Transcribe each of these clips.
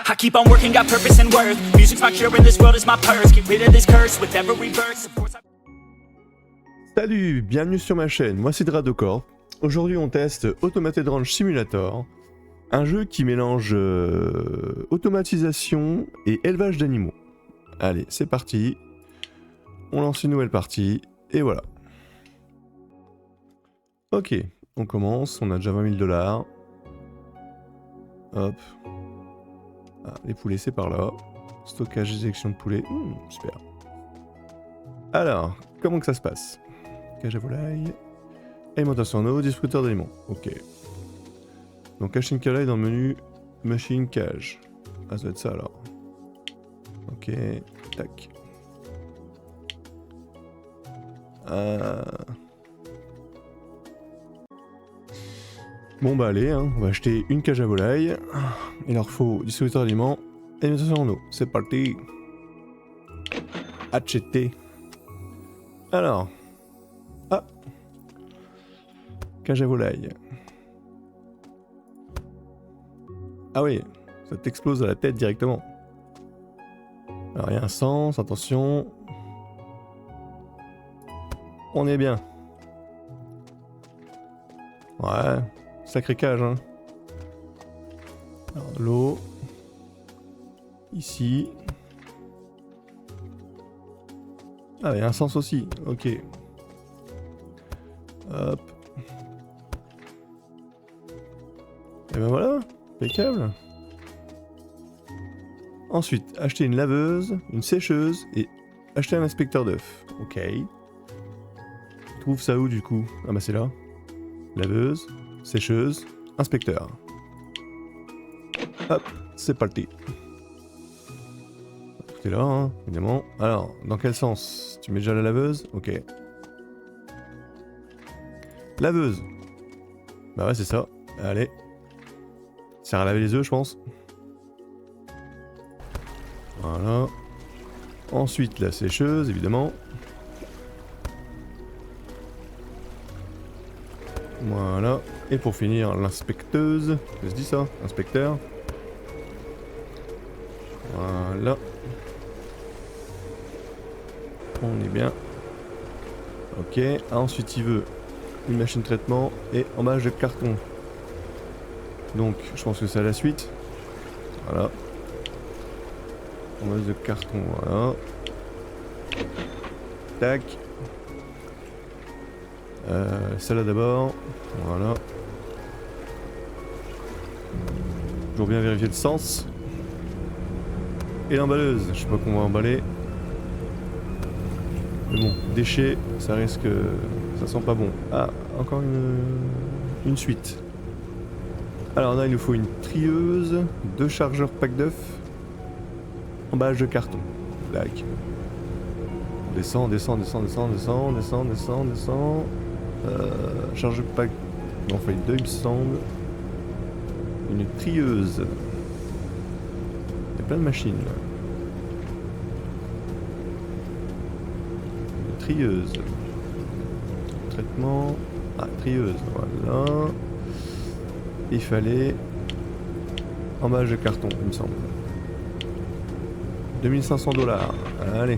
I keep on working, got purpose and worth. Music's my cure and this world is my purse. Get rid of this curse with every verse. Of course Salut, bienvenue sur ma chaîne, moi c'est Dradocor. Aujourd'hui on teste Automated Ranch Simulator, un jeu qui mélange automatisation et élevage d'animaux. Allez, c'est parti. On lance une nouvelle partie, et voilà. Ok, on commence, on a déjà 20 000 $. Hop. Ah, les poulets c'est par là. Stockage et sélection de poulets, super. Alors, comment que ça se passe? Cage à volaille. Alimentation en eau, distributeur d'aliments. Ok. Donc acheter une volaille dans le menu machine cage. Ah, ça doit être ça alors. Ok. Tac. Bon bah allez, hein, on va acheter une cage à volaille. Il leur faut distributeur d'aliments. Alimentation en eau. C'est parti. Acheter. Alors. Ah. Cage à volaille. Ah oui, ça t'explose à la tête directement. Alors il y a un sens, attention. On est bien. Ouais, sacré cage, hein. Alors l'eau. Ici. Ah, il y a un sens aussi, ok. Hop. Et ben voilà, impeccable. Ensuite, acheter une laveuse, une sécheuse et acheter un inspecteur d'œufs. Ok. Tu trouves ça où du coup? Ah bah c'est là. Laveuse, sécheuse, inspecteur. Hop, c'est parti. Tout est là, hein, évidemment. Alors, dans quel sens? Tu mets déjà la laveuse? Ok. Laveuse. Bah ouais, c'est ça. Allez. Ça sert à laver les œufs, je pense. Voilà. Ensuite, la sécheuse, évidemment. Voilà. Et pour finir, l'inspecteuse. Ça se dit ça? Inspecteur. Voilà. On est bien. Ok. Ensuite, il veut une machine de traitement et emballage de carton. Donc, je pense que c'est à la suite. Voilà. Emballage de carton, voilà. Tac. Celle-là d'abord. Voilà. Toujours bien vérifier le sens. Et l'emballeuse. Je sais pas qu'on va emballer. Mais bon, déchets, ça risque... ça sent pas bon. Ah, encore une suite. Alors là, il nous faut une trieuse, 2 chargeurs pack d'œufs, emballage de carton. Like. Descend. Chargeur pack... Non, on fait 2, il me semble. Une trieuse. Il y a plein de machines là. Trieuse. Traitement. Ah, trieuse, voilà. Il fallait emballage de carton, il me semble. 2500 $. Allez.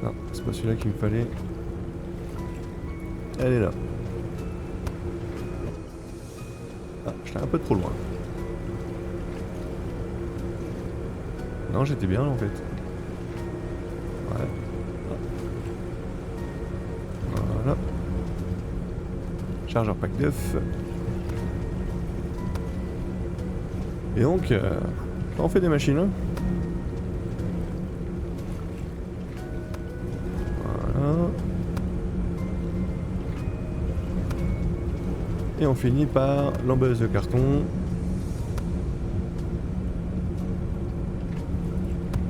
Non, c'est pas celui-là qu'il me fallait. Elle est là. Ah, j'étais un peu trop loin. Non, j'étais bien là en fait. Ouais. Voilà. Chargeur pack d'œufs. Et donc, on fait des machines. Hein. Voilà. Et on finit par l'emballeuse de carton.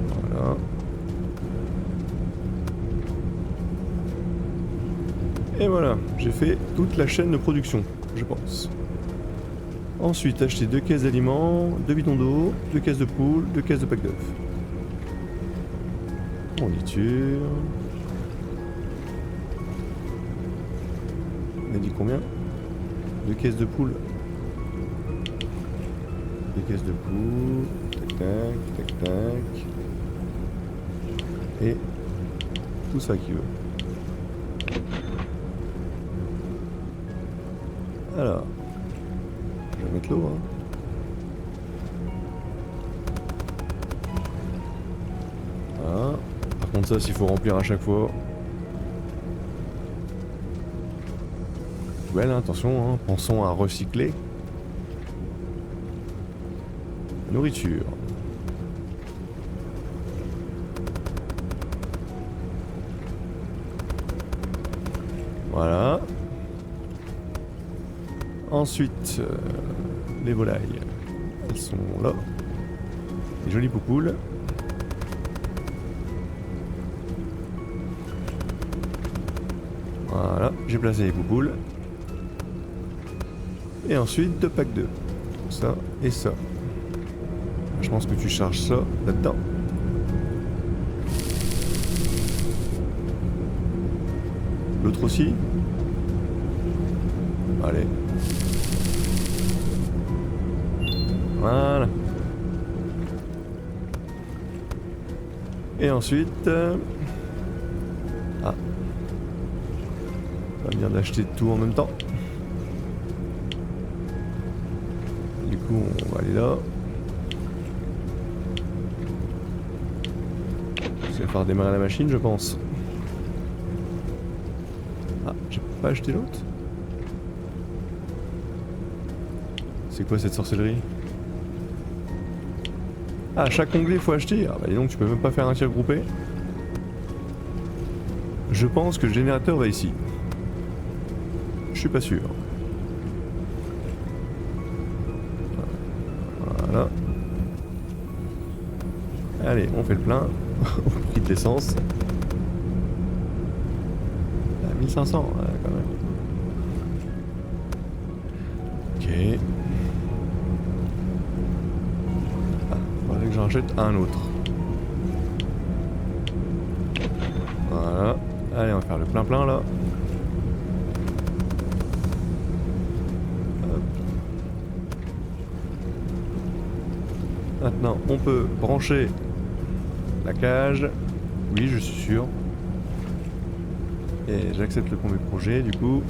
Voilà. Et voilà, j'ai fait toute la chaîne de production, je pense. Ensuite, acheter 2 caisses d'aliments, 2 bidons d'eau, 2 caisses de poules, 2 caisses de pack d'œufs. Fourniture. On a dit combien? 2 caisses de poules. 2 caisses de poules. Tac tac, tac tac. Et tout ça qui veut. Alors, je vais mettre l'eau. Hein. Voilà. Par contre ça, s'il faut remplir à chaque fois. Poubelle, hein, attention, hein, pensons à recycler. Nourriture. Voilà. Ensuite, les volailles. Elles sont là. Les jolies poupoules. Voilà, j'ai placé les poupoules. Et ensuite, 2 packs d'œufs. Ça et ça. Je pense que tu charges ça là-dedans. L'autre aussi. Allez. Voilà. Et ensuite... Ah. Ça va bien d'acheter tout en même temps. Du coup, on va aller là. Ça va faire démarrer la machine, je pense. Ah, j'ai pas acheté l'autre. C'est quoi cette sorcellerie? Ah, chaque onglet il faut acheter. Ah bah dis donc, tu peux même pas faire un tir groupé. Je pense que le générateur va ici. Je suis pas sûr. Voilà. Allez, on fait le plein. Au prix de l'essence. 1500, ouais, quand même. Ok. Ah, faudrait que j'en achète un autre. Voilà. Allez, on va faire le plein là. Hop. Maintenant, on peut brancher la cage. Oui, je suis sûr. Et j'accepte le premier projet, du coup.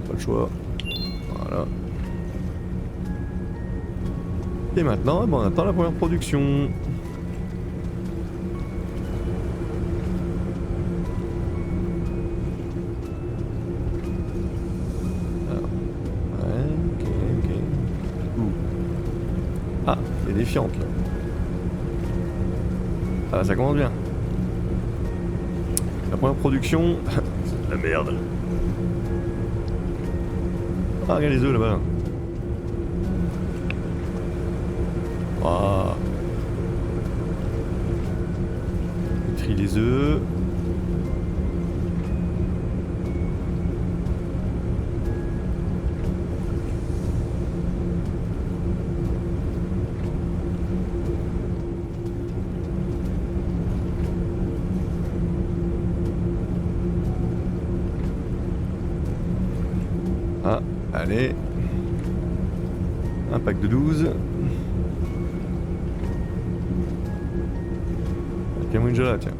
Pas le choix. Voilà. Et maintenant, eh ben, on attend la première production. Alors. Ouais, ok. Ouh. Ah, c'est défiante là. Ah, ça commence bien. La première production, c'est de la merde. Ah, regarde les œufs là-bas. Ah. On trie les œufs. Ah, allez. Un pack de 12. Camouinja, tiens.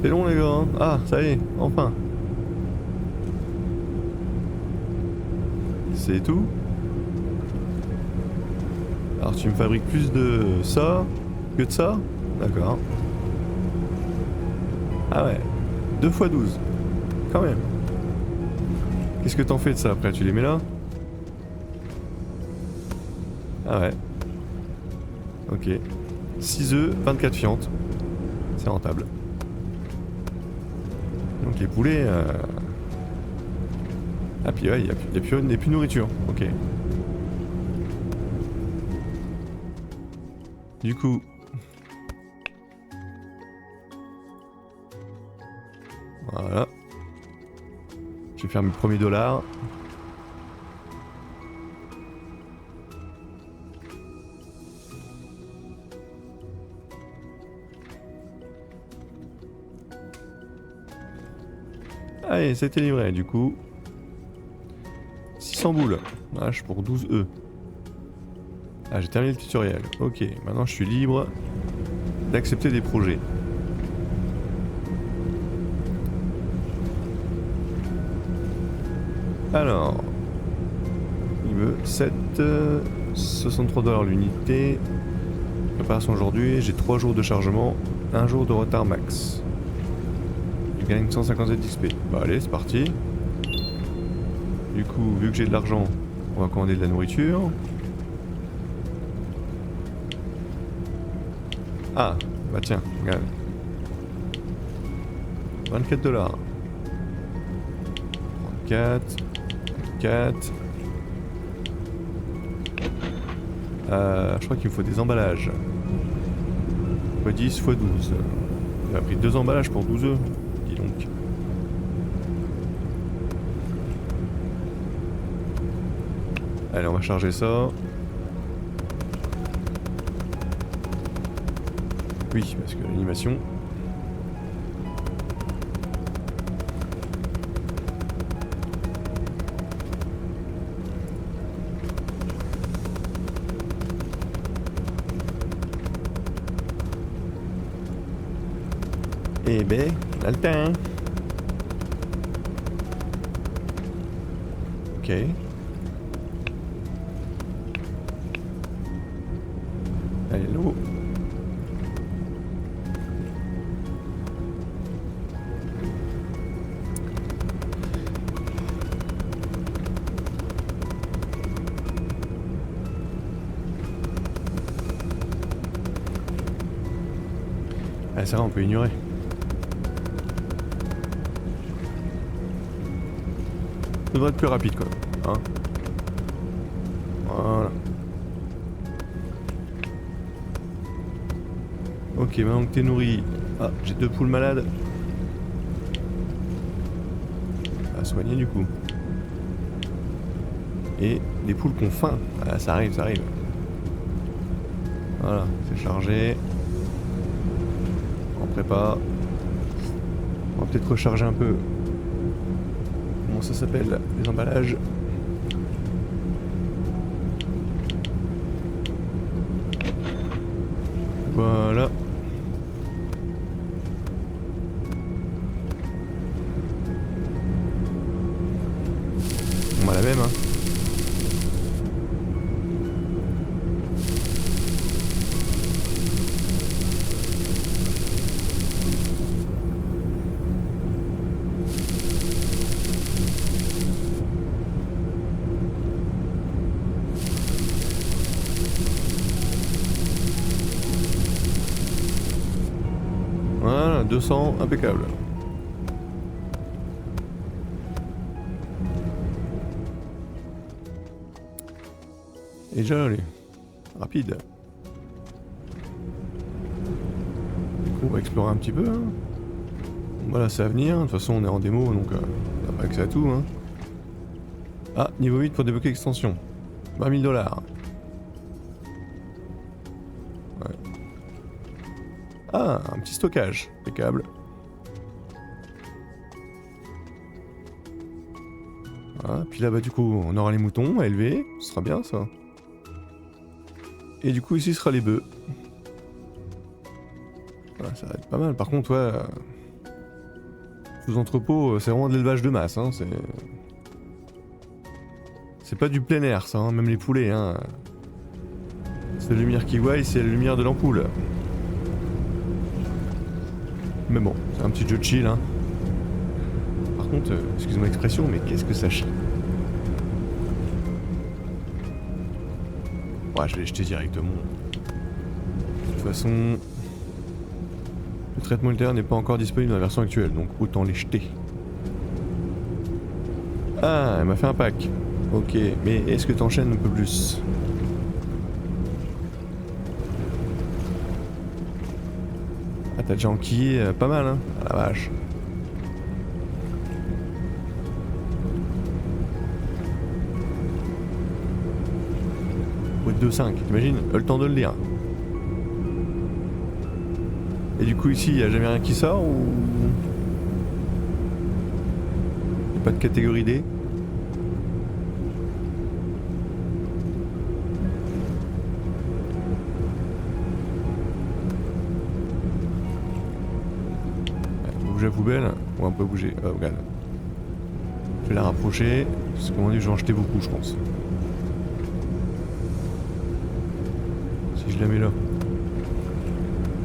C'est long les gars, hein. Ah, ça y est, enfin. C'est tout. Alors tu me fabriques plus de ça que de ça? D'accord. Ah ouais. 2 x 12. Quand même. Qu'est-ce que t'en fais de ça après? Tu les mets là? Ah ouais. Ok. 6 œufs, 24 fientes. C'est rentable. Donc les poulets... Ah puis ouais, il n'y a plus de nourriture. Ok. Du coup... Voilà. Je vais faire mes premiers $. Allez, ça a été livré du coup. 600 boules. Vache, pour 12 œufs. Ah, j'ai terminé le tutoriel. Ok, maintenant je suis libre d'accepter des projets. Alors, il veut 7, 63$ l'unité. Préparation aujourd'hui, j'ai 3 jours de chargement, 1 jour de retard max. Je gagne 157 d'XP. Bah allez, c'est parti. Du coup, vu que j'ai de l'argent, on va commander de la nourriture. Ah, bah tiens, regarde. 24$. 34, 4. Je crois qu'il me faut des emballages. x10, x12. Il a pris 2 emballages pour 12 œufs. Dis donc. Allez, on va charger ça. Oui, parce que l'animation. Eh ben, on a le temps. Ok. Allez, l'eau. Ah, ça va, on peut ignorer. Ça devrait être plus rapide quoi. Hein, voilà. Ok, maintenant que t'es nourri. Ah, j'ai 2 poules malades. À soigner du coup. Et des poules qui ont faim. Ah, ça arrive, ça arrive. Voilà, c'est chargé. On prépare. On va peut-être recharger un peu. Comment ça s'appelle? Les emballages. Voilà. On va la même hein. Voilà, 200, impeccable. Et déjà allez, rapide. Du coup, on va explorer un petit peu. Hein. Voilà, c'est à venir. De toute façon, on est en démo, donc on n'a pas accès à tout. Hein. Ah, niveau 8 pour débloquer l'extension. 20 000$. Ouais. Ah, un petit stockage. Impeccable. Voilà, puis là, bah, du coup, on aura les moutons à élever. Ce sera bien, ça. Et du coup, ici, ce sera les bœufs. Voilà, ça va être pas mal. Par contre, ouais... sous-entrepôt, c'est vraiment de l'élevage de masse. Hein, c'est pas du plein air, ça. Hein, même les poulets. Hein. C'est la lumière qui voit, c'est la lumière de l'ampoule. Mais bon, c'est un petit jeu de chill. Hein. Par contre, excuse-moi l'expression, mais qu'est-ce que ça chie. Ouais, je vais les jeter directement. De toute façon, le traitement ultérieur n'est pas encore disponible dans la version actuelle, donc autant les jeter. Ah, elle m'a fait un pack. Ok, mais est-ce que t'enchaînes un peu plus? Ah, t'as déjà enquillé pas mal, hein? Ah la vache. Boîte de 5, t'imagines? Le temps de le lire. Et du coup ici, il n'y a jamais rien qui sort ou... Pas de catégorie D. Bouger la poubelle. On va un peu bouger. Oh, regarde. Je vais la rapprocher. Parce qu'on dit que je vais en jeter beaucoup, je pense. Si je la mets là.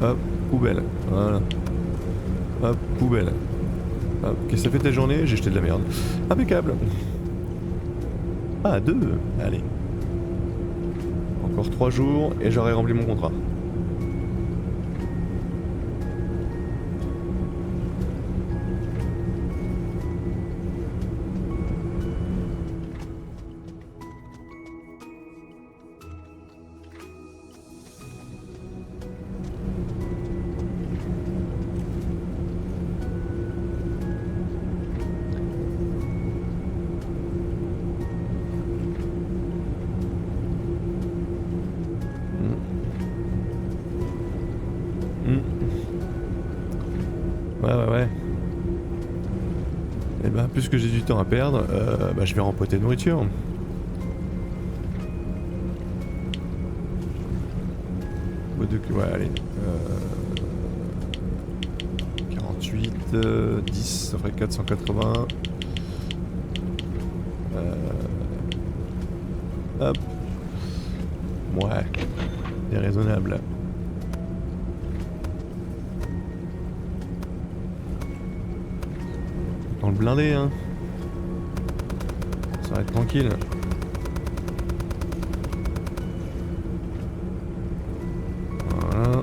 Hop, poubelle. Voilà. Hop, poubelle. Hop, qu'est-ce que ça fait ta journée? J'ai jeté de la merde. Impeccable. Ah, 2. Allez. Encore 3 jours et j'aurai rempli mon contrat. Ouais. Et ben, puisque j'ai du temps à perdre, bah, je vais rempoter de nourriture. Ouais, allez. 48, 10, ça ferait 480. Hop. Ouais. C'est raisonnable. Dans le blindé, hein. Ça va être tranquille. Voilà.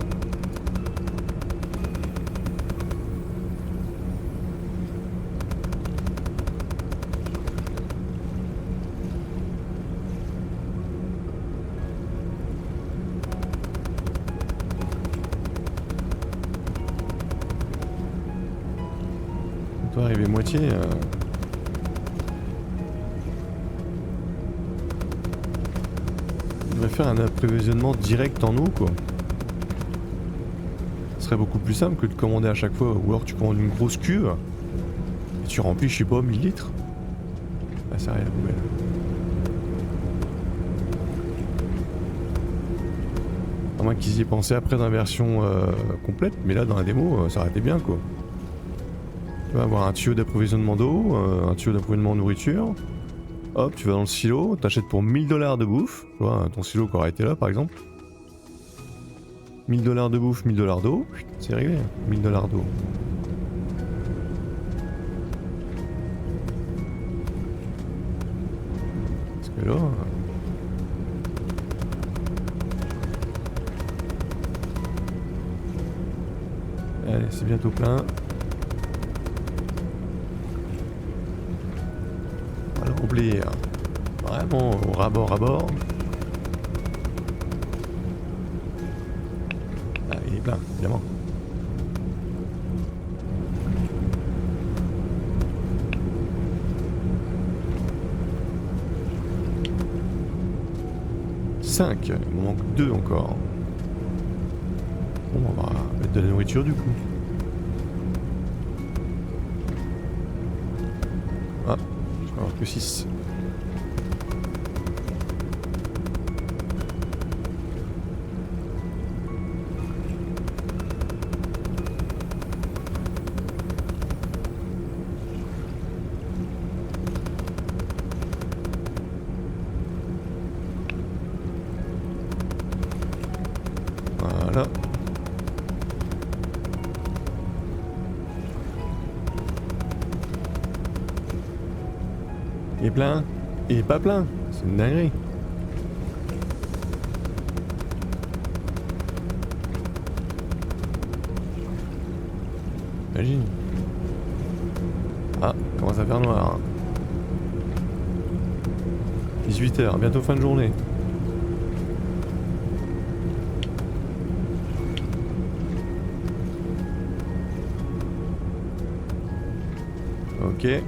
On doit arriver moitié. On devrait faire un approvisionnement direct en eau, quoi. Ce serait beaucoup plus simple que de commander à chaque fois. Ou alors tu commandes une grosse cuve et tu remplis, je sais pas, 1000 litres. Ah, ça arrive à la poubelle. À moins qu'ils y aient pensé après dans la version complète, mais là dans la démo, ça aurait été bien, quoi. Tu vas avoir un tuyau d'approvisionnement d'eau, un tuyau d'approvisionnement de nourriture. Hop, tu vas dans le silo, t'achètes pour 1000 $ de bouffe. Tu vois, ton silo qui aurait été là par exemple. 1000 $ de bouffe, 1000 $ d'eau. C'est réglé, 1000 $ d'eau. Parce que là. Allez, c'est bientôt plein. Remplir. Vraiment au rabord à bord. Ah, il est plein, évidemment. Cinq. Il me manque 2 encore. Bon, on va mettre de la nourriture du coup. Ah, je vais avoir que 6. Voilà. Il est plein. Il est pas plein. C'est une dinguerie. Imagine. Ah, commence à faire noir. 18 h, bientôt fin de journée. Ok.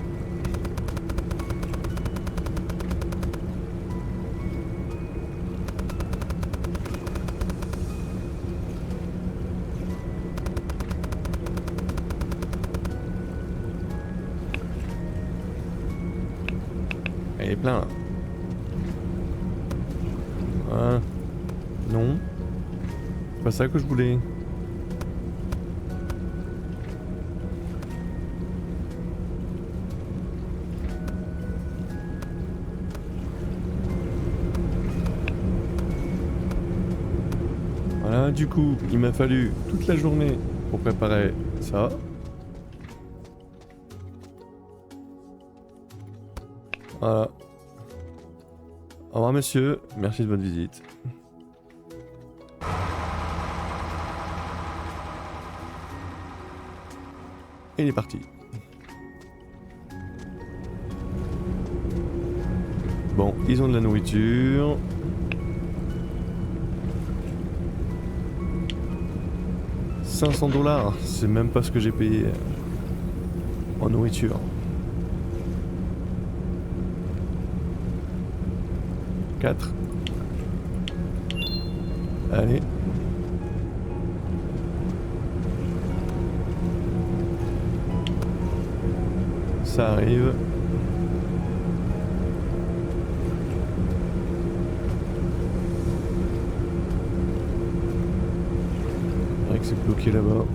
il est plein là. Ah. Non. C'est pas ça que je voulais. Voilà, du coup, il m'a fallu toute la journée pour préparer ça. Voilà. Au revoir monsieur, merci de votre visite. Et il est parti. Bon, ils ont de la nourriture. $500, c'est même pas ce que j'ai payé en nourriture. 4. Allez. Ça arrive. C'est vrai que c'est bloqué là-bas.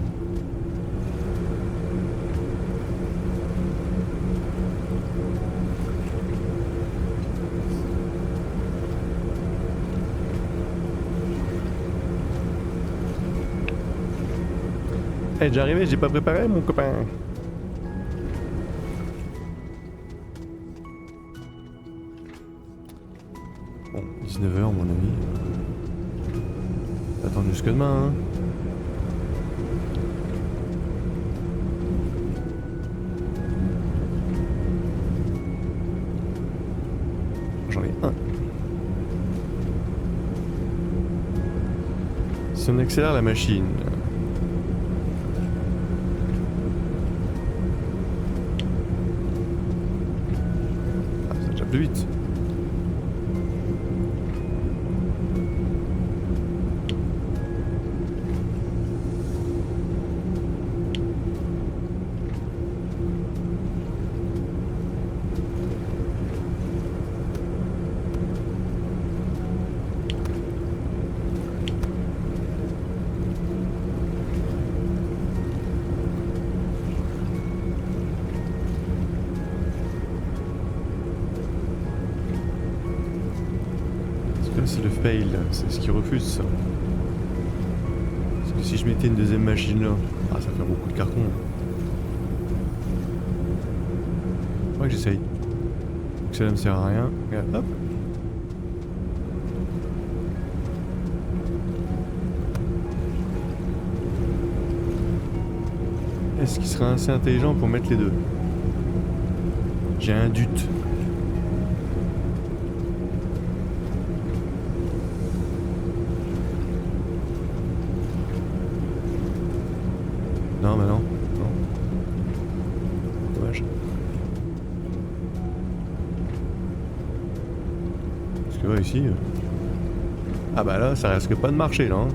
Eh, déjà arrivé, j'ai pas préparé mon copain. Bon, 19 h mon ami. Attends jusque demain. Hein. J'en ai un. Si on accélère la machine. Ah, ça va déjà plus vite. C'est le fail, c'est ce qui refuse ça. Parce que si je mettais une deuxième machine là, ah ça fait beaucoup de cartons. Ouais que j'essaye. Donc ça ne me sert à rien. Regarde, hop. Est-ce qu'il serait assez intelligent pour mettre les deux? J'ai un doute. Non, bah non. Non. Dommage. Parce que ouais, ici... Ah bah là, ça risque pas de marcher, là. Hein.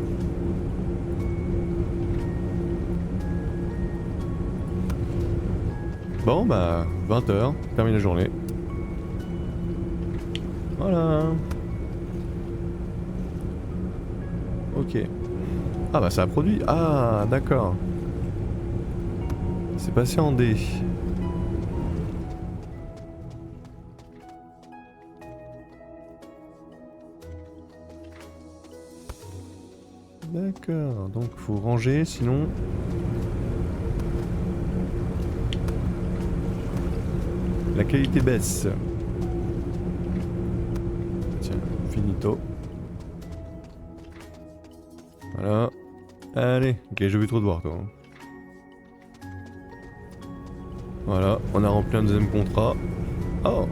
Bon, bah, 20 h, termine la journée. Voilà. Ok. Ah bah ça a produit. Ah, d'accord. C'est passé en D. D'accord, donc faut ranger sinon... La qualité baisse. Tiens, finito. Voilà. Allez, ok, j'ai vu trop de voir toi. Voilà, on a rempli un deuxième contrat. Oh!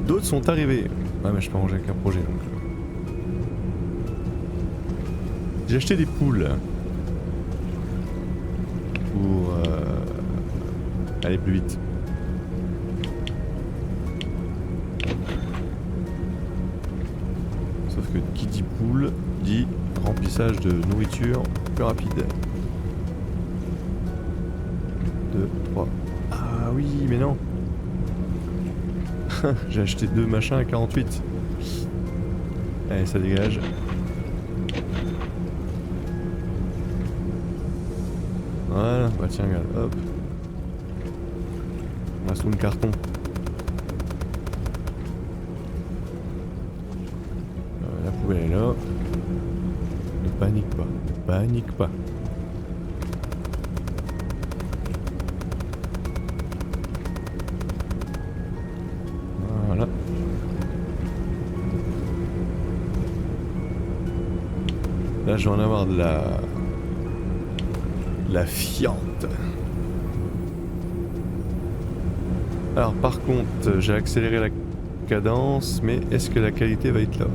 D'autres sont arrivés. Ouais, mais je peux ranger avec un projet donc. J'ai acheté des poules. Pour aller plus vite. Sauf que qui dit poule dit remplissage de nourriture plus rapide. 2, 3. Ah oui, mais non. J'ai acheté 2 machins à 48. Allez, ça dégage. Voilà, bah tiens, regarde, hop. On a sous le carton. La poubelle est là. Ne panique pas, ne panique pas. Voilà. Là, je vais en avoir de la fiente. Alors par contre, j'ai accéléré la cadence, mais est-ce que la qualité va être là?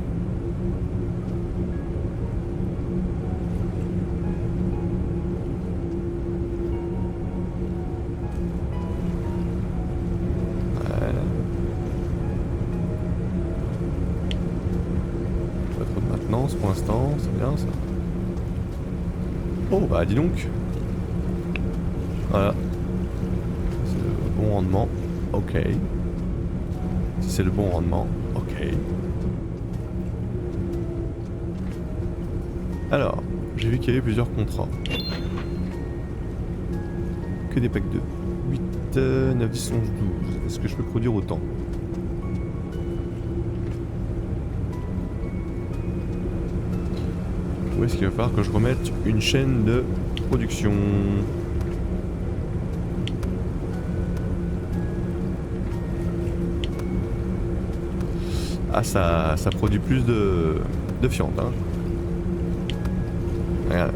Voilà. Pas trop de maintenance pour l'instant, c'est bien ça. Oh bah dis donc. Voilà. C'est le bon rendement. Ok. Si c'est le bon rendement, ok. Alors, j'ai vu qu'il y avait plusieurs contrats. Que des packs de 8, 9, 10, 11, 12. Est-ce que je peux produire autant? Ou est-ce qu'il va falloir que je remette une chaîne de production? Ah, ça produit plus de fientes, hein. Regarde.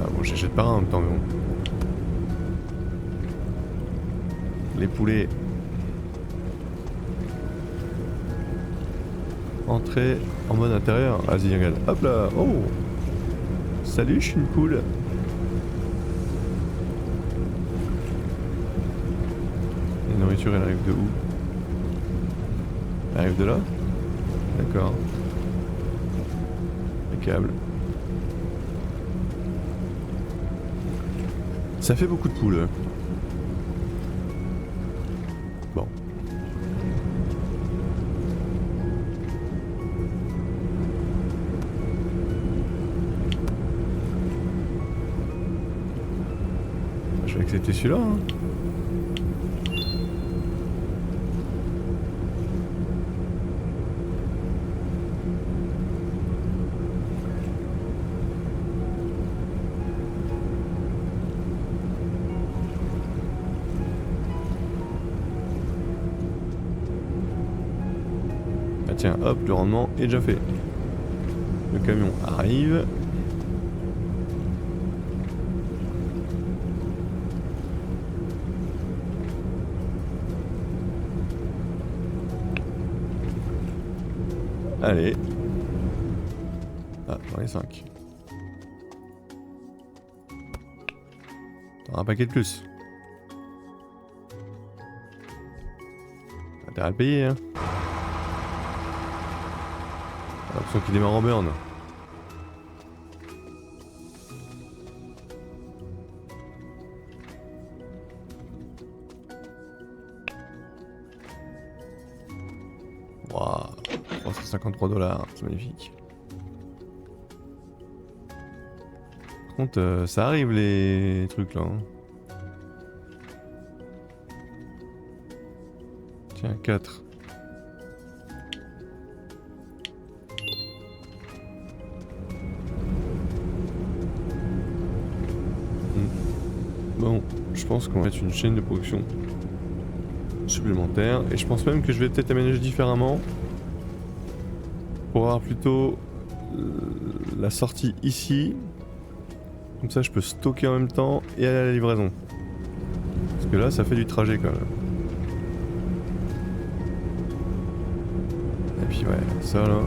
Ah bon, j'achète pas un en même temps, mais bon. Les poulets. Entrer en mode intérieur. Vas-y, regarde. Hop là. Oh. Salut, je suis une poule. La nourriture, elle arrive de où? Elle arrive de là? D'accord. Impeccable. Ça fait beaucoup de poules. Bon. Je vais accepter celui-là. Hein. Tiens, hop, le rendement est déjà fait. Le camion arrive. Allez. Ah, j'en ai 5. T'auras un paquet de plus. T'as intérêt à le payer, hein. L'option qui démarre en burn. Waouh, 353 $, c'est magnifique. Par contre, ça arrive les trucs là. Hein. Tiens, 4. Bon, je pense qu'on va mettre une chaîne de production supplémentaire. Et je pense même que je vais peut-être aménager différemment. Pour avoir plutôt la sortie ici. Comme ça je peux stocker en même temps et aller à la livraison. Parce que là ça fait du trajet quand même. Et puis ouais, ça là.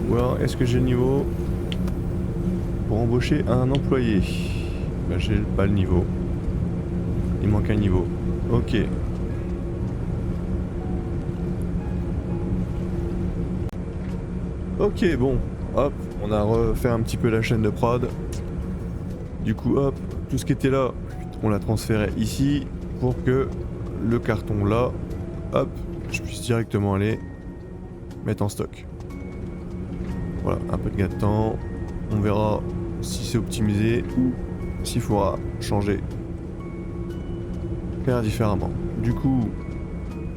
Ou alors est-ce que j'ai le niveau pour embaucher un employé? Bah, j'ai pas le niveau. Il manque un niveau. Ok. Ok, bon. Hop, on a refait un petit peu la chaîne de prod. Du coup, hop, tout ce qui était là, on l'a transféré ici pour que le carton là, hop, je puisse directement aller mettre en stock. Voilà, un peu de gain de temps. On verra si c'est optimisé ou s'il faudra changer, faire différemment. Du coup,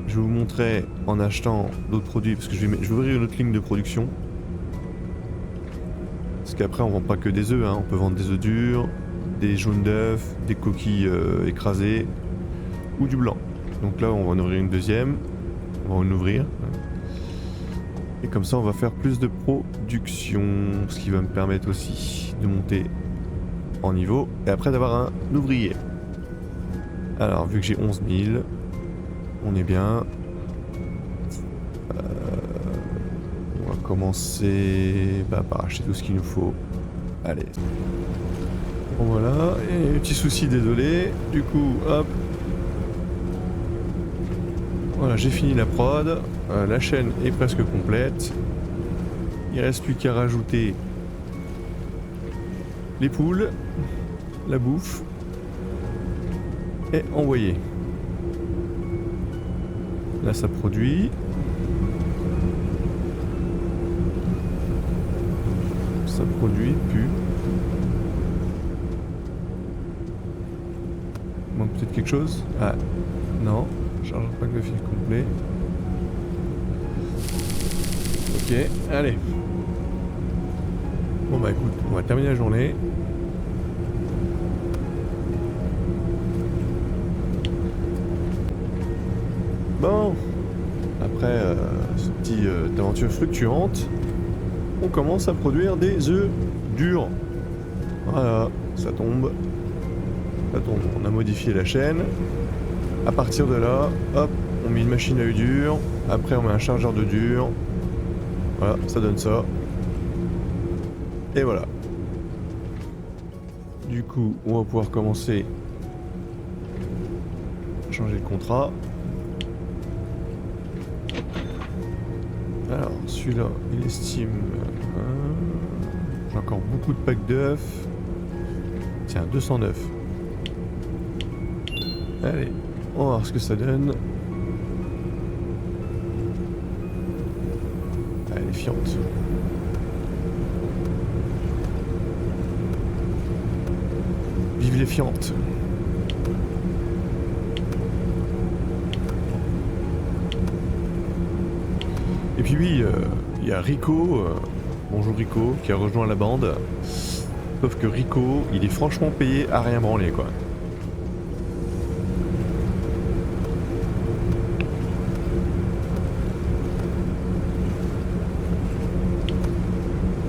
je vais vous montrer en achetant d'autres produits parce que je vais ouvrir une autre ligne de production. Parce qu'après on vend pas que des œufs, hein. On peut vendre des œufs durs, des jaunes d'œufs, des coquilles écrasées ou du blanc. Donc là on va en ouvrir une deuxième, on va en ouvrir. Et comme ça on va faire plus de production, ce qui va me permettre aussi de monter en niveau et après d'avoir un ouvrier. Alors vu que j'ai 11 000, on est bien. On va commencer par acheter tout ce qu'il nous faut. Allez. Bon voilà, et petit souci désolé. Du coup, hop. Voilà, j'ai fini la prod. La chaîne est presque complète. Il reste plus qu'à rajouter les poules, la bouffe et envoyer. Là ça produit. Ça produit, puis il manque peut-être quelque chose. Ah non, charge un pack de fil complet. Ok, allez. Bon bah écoute, on va terminer la journée. Bon, après cette petite aventure fluctuante, on commence à produire des œufs durs. Voilà, ça tombe. Ça tombe. On a modifié la chaîne. À partir de là, hop, on met une machine à œufs durs. Après, on met un chargeur de dur. Voilà, ça donne ça. Et voilà. Du coup, on va pouvoir commencer à changer le contrat. Alors, celui-là, il estime... j'ai encore beaucoup de packs d'œufs. Tiens, 209. Allez, on va voir ce que ça donne. Allez, les fientes. Vive les fientes. Et puis oui, il y a Rico, bonjour Rico, qui a rejoint la bande. Sauf que Rico, il est franchement payé à rien branler, quoi.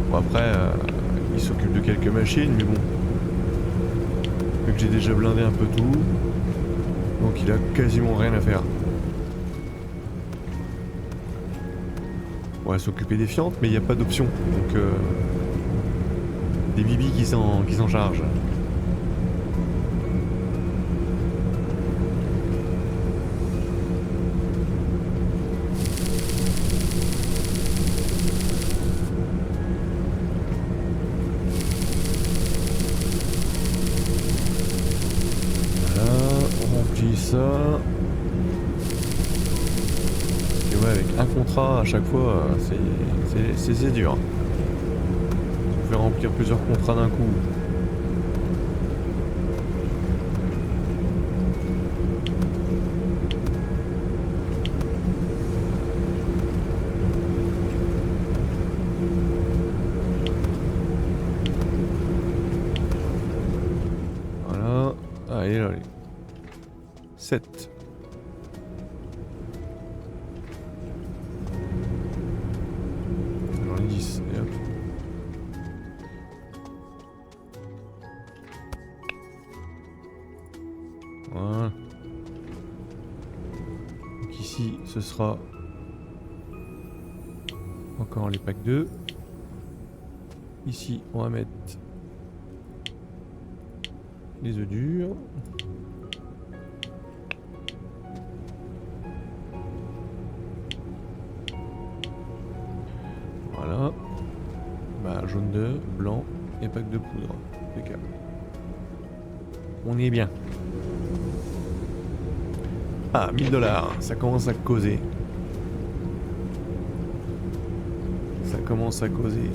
Bon après, il s'occupe de quelques machines, mais bon. Vu que j'ai déjà blindé un peu tout, donc il a quasiment rien à faire. On va s'occuper des fientes, mais il n'y a pas d'option. Donc des bibis qui s'en chargent. Voilà, on remplit ça. Et ouais, avec un contrat à chaque fois, c'est dur. Je vais remplir plusieurs contrats d'un coup. Voilà. Allez, allez. 7. Alors 10. Et hop. Voilà. Donc ici, ce sera encore les packs 2. Ici, on va mettre les œufs durs. Voilà. Bah, jaune d'œuf, blanc et pack de poudre. Impeccable. On est bien. Ah, 1000 $, ça commence à causer. Ça commence à causer.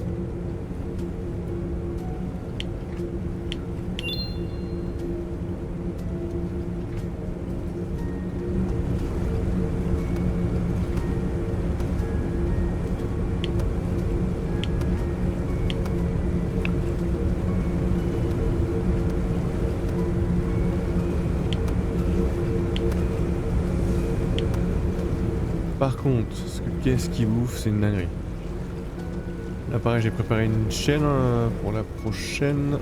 Par contre, qu'est-ce qui bouffe, c'est une dinguerie. Là pareil, j'ai préparé une chaîne pour la prochaine.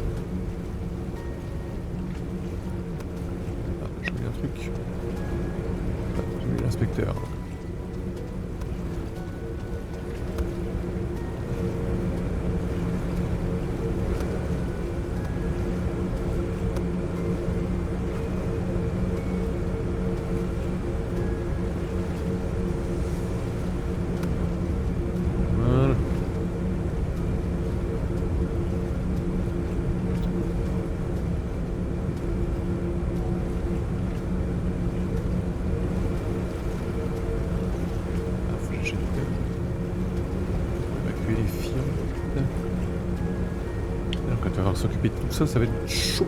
Ah, j'ai oublié un truc. Ah, j'ai oublié l'inspecteur. Voilà. Ah, faut que j'achète évacuer les fientes. Alors quand tu vas falloir s'occuper de tout ça, ça va être chaud.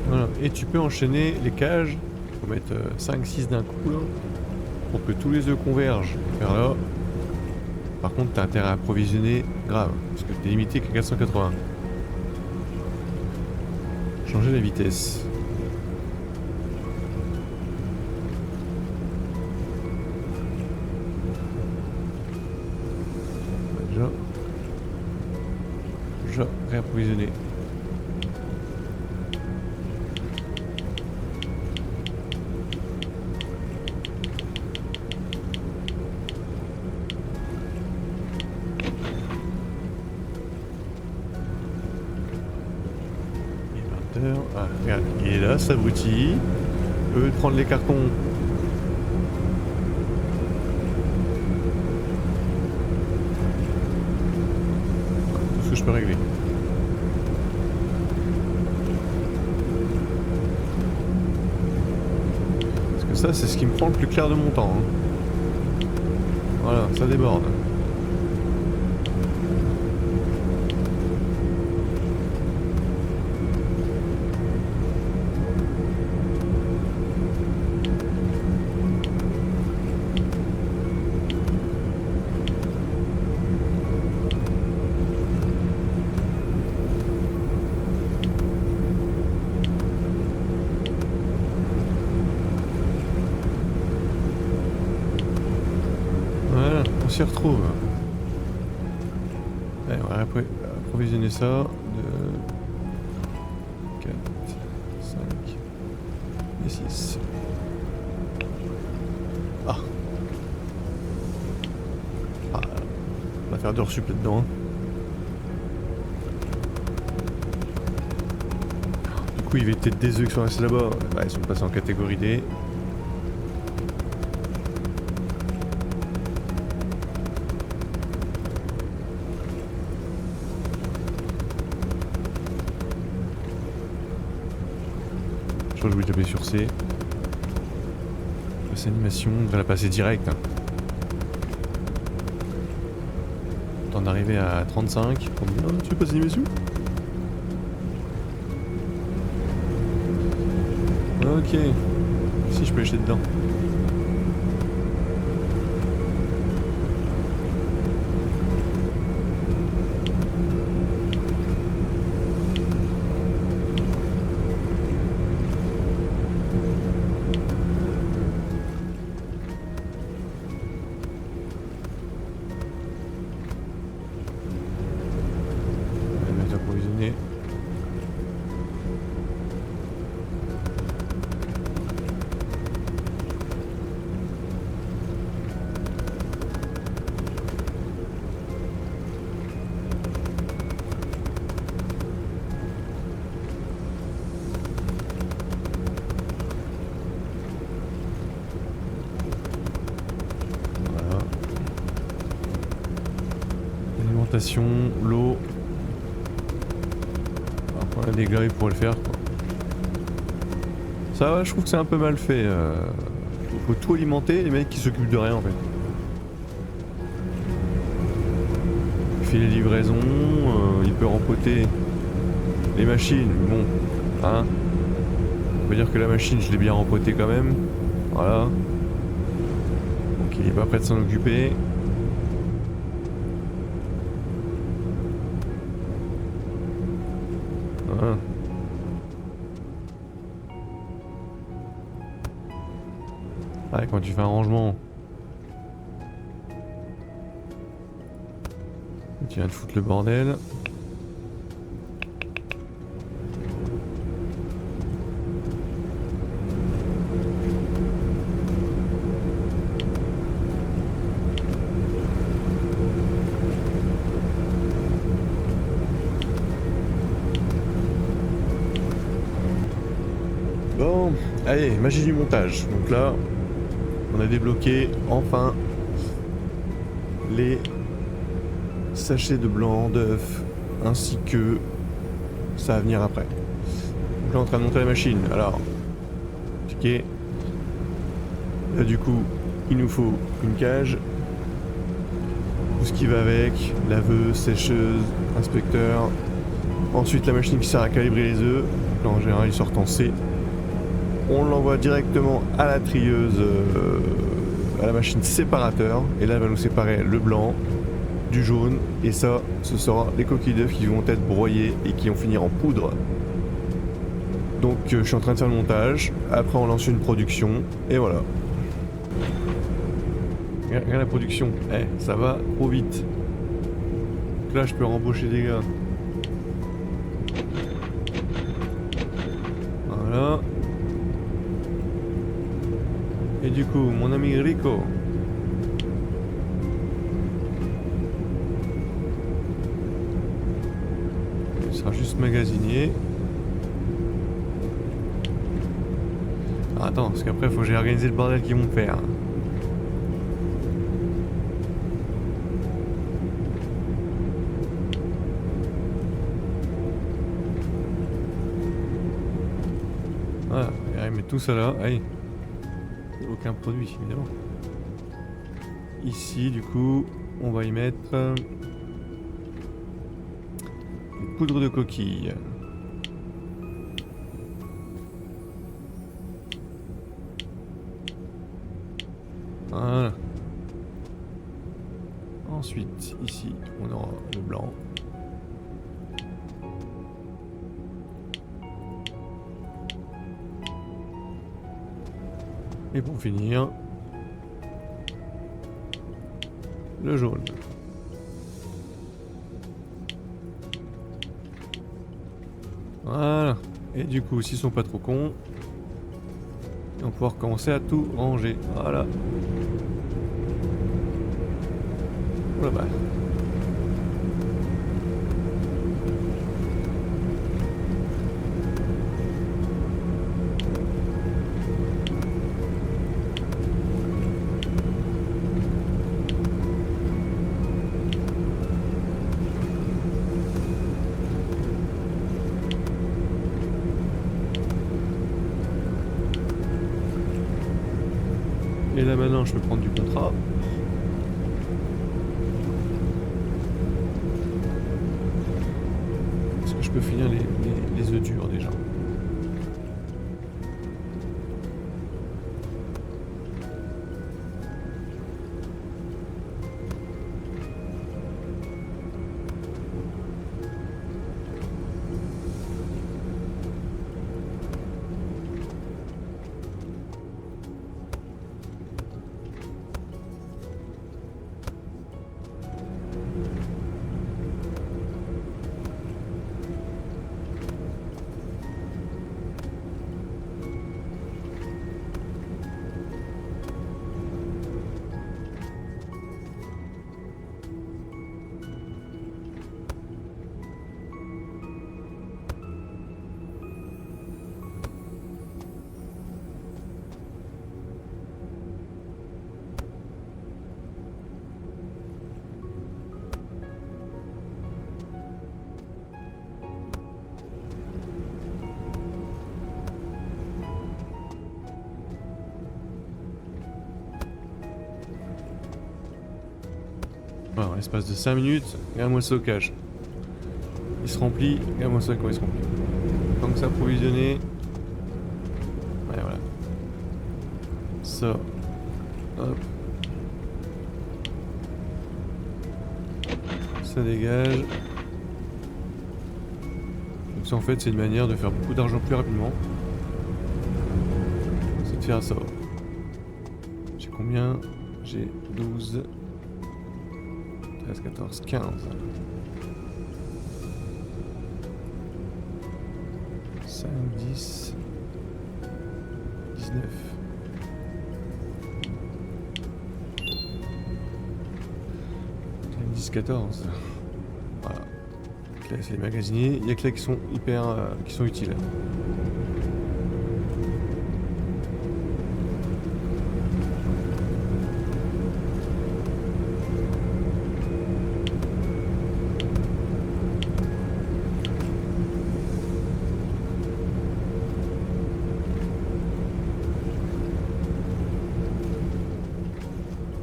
Voilà. Et tu peux enchaîner les cages. Faut mettre 5-6 d'un coup là, pour que tous les œufs convergent vers là. Par contre, t'as intérêt à approvisionner grave, parce que t'es limité qu'à 480. Changer la vitesse. Déjà réapprovisionner. Ah, regarde, il est là, ça abruti. Eux de prendre les cartons. Tout ce que je peux régler. Parce que ça, c'est ce qui me prend le plus clair de mon temps. Hein. Voilà, ça déborde. Voilà, on s'y retrouve. Allez, on va approvisionner ça de 4, 5 et 6. Ah. Ah, on va faire de resup là-dedans. Hein. Du coup, il y avait peut-être des œufs qui sont restés là-bas. Ouais, ils sont passés en catégorie D. Je crois que je vais taper sur C. Cette animation, on devrait la passer direct. Hein. Temps d'arriver à 35. Combien tu passes l'animation? Ok. Si je peux acheter dedans. l'alimentation, l'eau. Alors, on a des gars, ils pourraient le faire quoi. Ça va, je trouve que c'est un peu mal fait. Faut tout alimenter, les mecs qui s'occupent de rien en fait. Il fait les livraisons, il peut rempoter les machines, bon, hein. On peut dire que la machine, je l'ai bien rempotée quand même. Voilà. Donc il est pas prêt de s'en occuper. Voilà. Ouais, quand tu fais un rangement, tu viens de foutre le bordel. Bon, allez, magie du montage. Donc là, on a débloqué enfin les sachets de blanc d'œufs ainsi que ça va venir après. Donc là, on est en train de monter la machine. Alors, ok. Là, du coup, il nous faut une cage, tout ce qui va avec, laveuse, sécheuse, inspecteur. Ensuite, la machine qui sert à calibrer les œufs. Là, en général, ils sortent en C. On l'envoie directement à la trieuse, à la machine séparateur. Et là, elle va nous séparer le blanc du jaune. Et ça, ce sera les coquilles d'œufs qui vont être broyées et qui vont finir en poudre. Donc, je suis en train de faire le montage. Après, on lance une production. Et voilà. Regarde la production. Eh, ça va trop vite. Donc là, je peux rembaucher des gars. Voilà. Et du coup, mon ami Rico. Il sera juste magasinier. Ah, attends, parce qu'après, il faut que j'ai organisé le bordel qu'ils vont faire. Voilà, et mettre tout ça là. Allez. Aucun produit, évidemment. Ici, du coup, on va y mettre une poudre de coquille. Voilà. Ensuite, ici, on aura le blanc. Et pour finir, le jaune. Voilà. Et du coup, s'ils sont pas trop cons, on va pouvoir commencer à tout ranger. Voilà. Oh là-bas. Et là maintenant je peux prendre du contrat. Est-ce que je peux finir les œufs durs déjà? Voilà, en l'espace de 5 minutes, regarde-moi le stockage. Il se remplit, regarde-moi ça quand il se remplit. Tant que c'est approvisionné. Ouais, voilà. Ça. Hop. Ça dégage. Donc ça en fait c'est une manière de faire beaucoup d'argent plus rapidement. C'est de faire ça. J'ai combien? J'ai 12, 13, 14, 15. 5, 10, 19. Même 10, 14. Voilà. Donc là, c'est les magasiniers. Il y a que là qui sont hyper... qui sont utiles.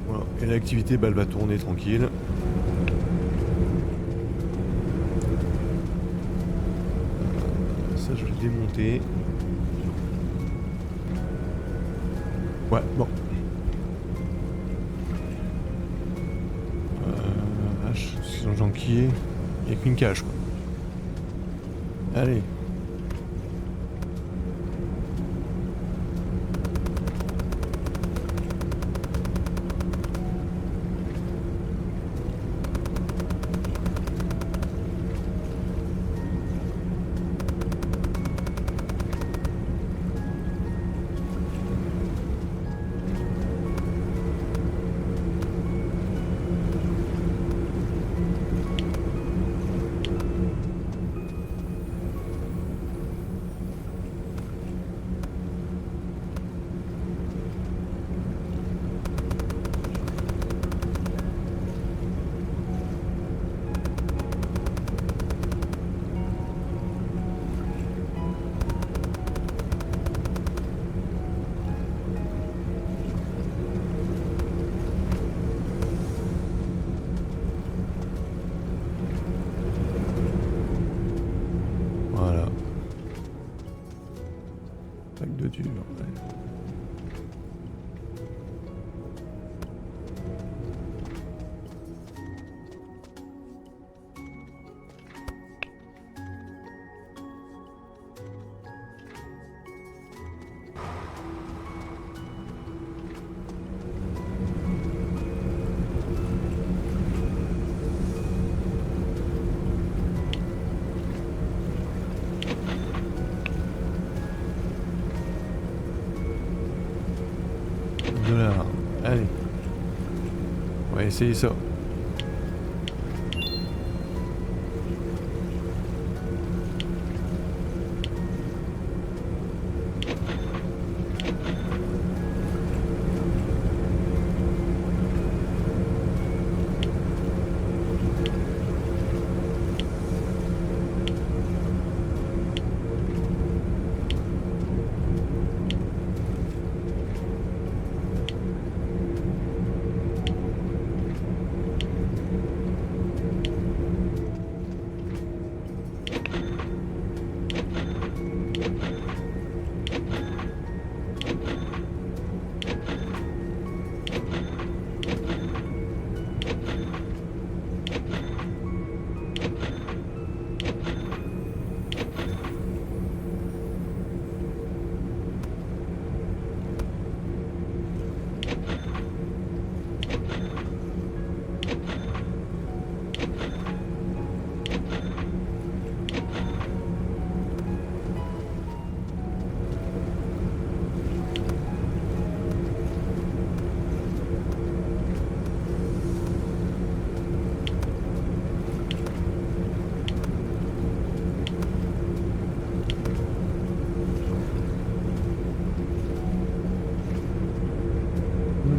Voilà. Et l'activité, bah, elle va tourner tranquille. Ça, je vais le démonter. Ouais, bon. Vache, c'est un gens qui est. Il n'y a qu'une cage, quoi. Allez. Voilà. Pack de dur. Ouais. $. Allez. On va essayer ça.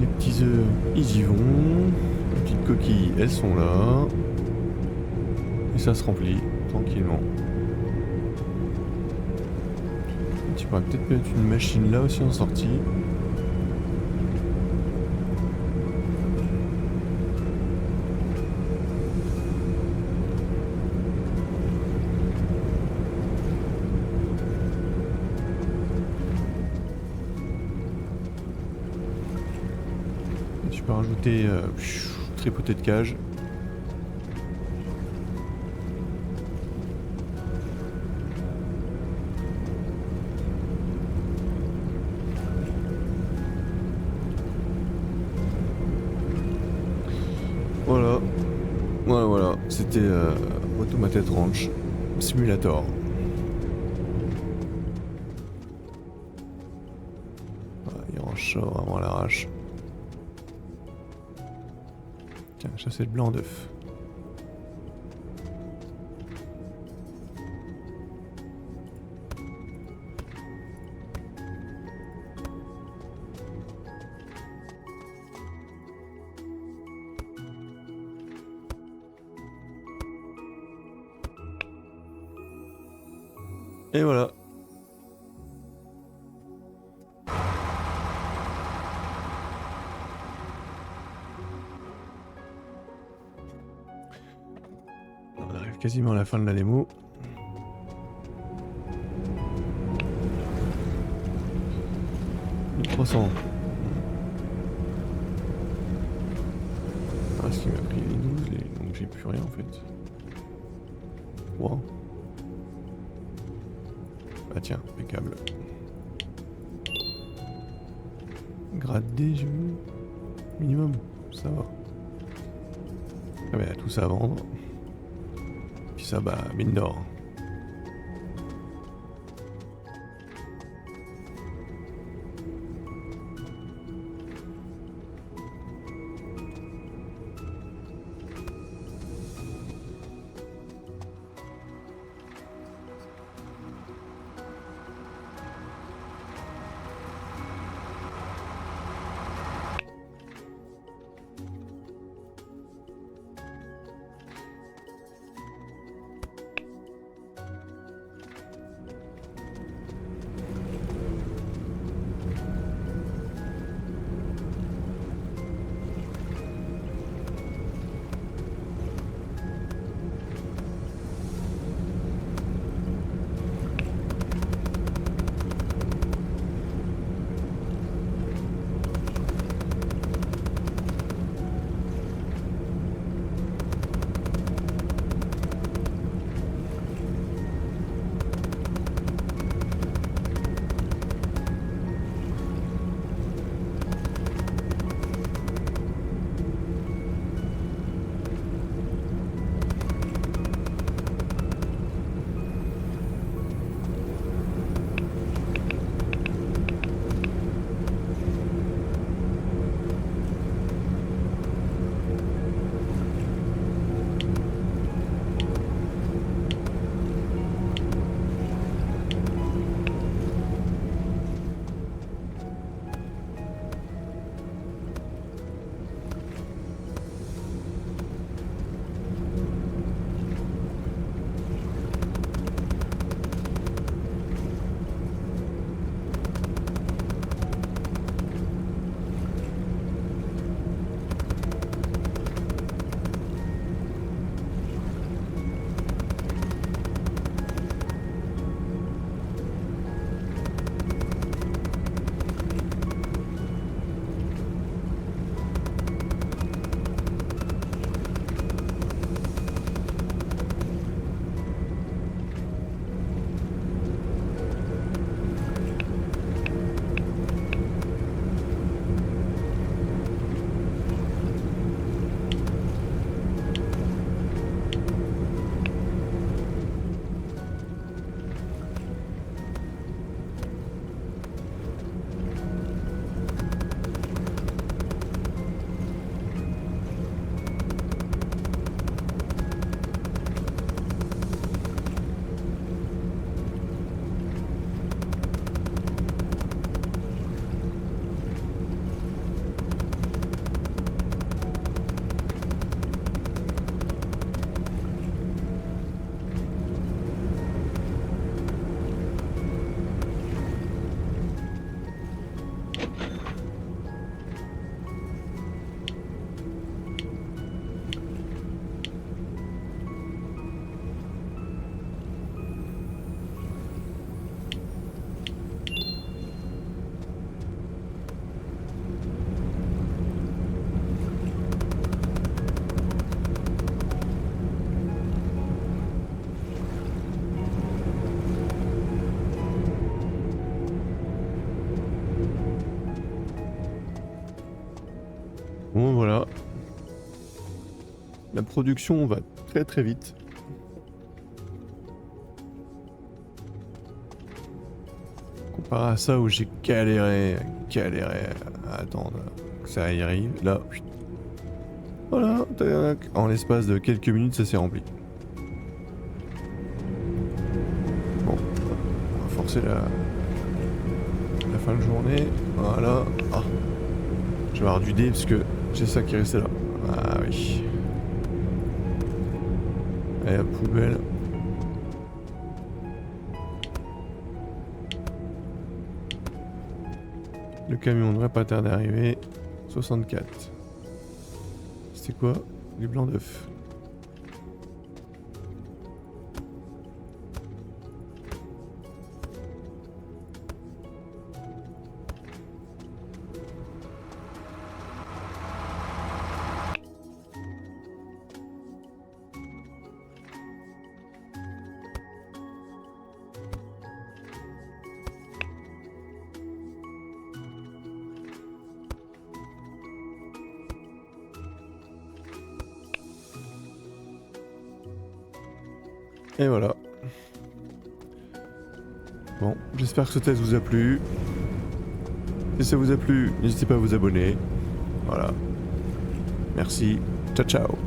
Les petits œufs, ils y vont. Les petites coquilles, elles sont là. Et ça se remplit tranquillement. Tu pourrais peut-être mettre une machine là aussi en sortie. Je peux rajouter tripoter de cage. Voilà. Voilà. C'était Automated Ranch Simulator. Voilà, il range ça vraiment à l'arrache. Tiens, ça c'est le blanc d'œuf. Et voilà. On arrive quasiment à la fin de la démo. « 1300. Ah, ce qui m'a pris les 12, donc j'ai plus rien en fait. Wow. Ah tiens, impeccable. Grade D, j'ai vu. Minimum, ça va. Ah bah, tout ça à vendre. Puis ça, bah, mine d'or. Bon voilà. La production va très très vite. Comparé à ça où j'ai galéré à attendre que ça y arrive. Là, voilà, tac, en l'espace de quelques minutes ça s'est rempli. Bon, on va forcer la fin de journée. Voilà. Ah. Je vais avoir du dé parce que j'ai ça qui est resté là. Ah oui. Allez, la poubelle. Le camion ne devrait pas tarder à arriver. 64. C'était quoi? Du blanc d'œuf. Et voilà. Bon, j'espère que ce test vous a plu. Si ça vous a plu, n'hésitez pas à vous abonner. Voilà. Merci. Ciao ciao.